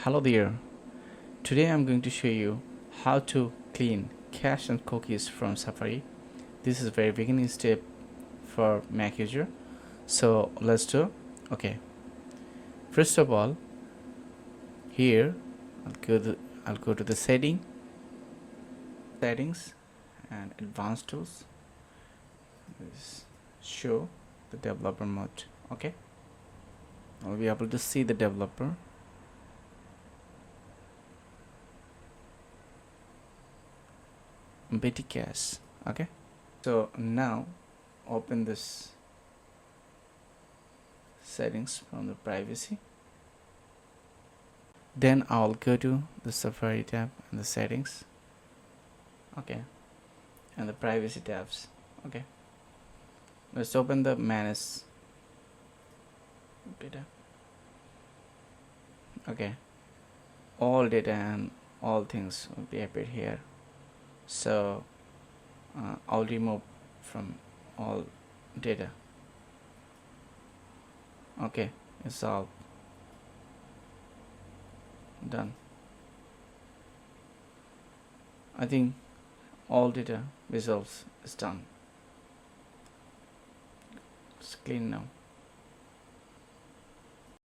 Hello there. Today I'm going to show you how to clean cache and cookies from Safari. This is a very beginning step for Mac user. So let's do. Okay. First of all, here I'll go to the settings and advanced tools. This show the developer mode. Okay. I'll be able to see the developer. Betty cache. Okay, so now open this settings from the privacy, then I'll go to the Safari tab and the settings, okay, and the privacy tabs. Okay, let's open the manage data. Okay, all data and all things will be appeared here. So I'll remove from all data. Okay, it's all done. I think all data results is done. It's clean now.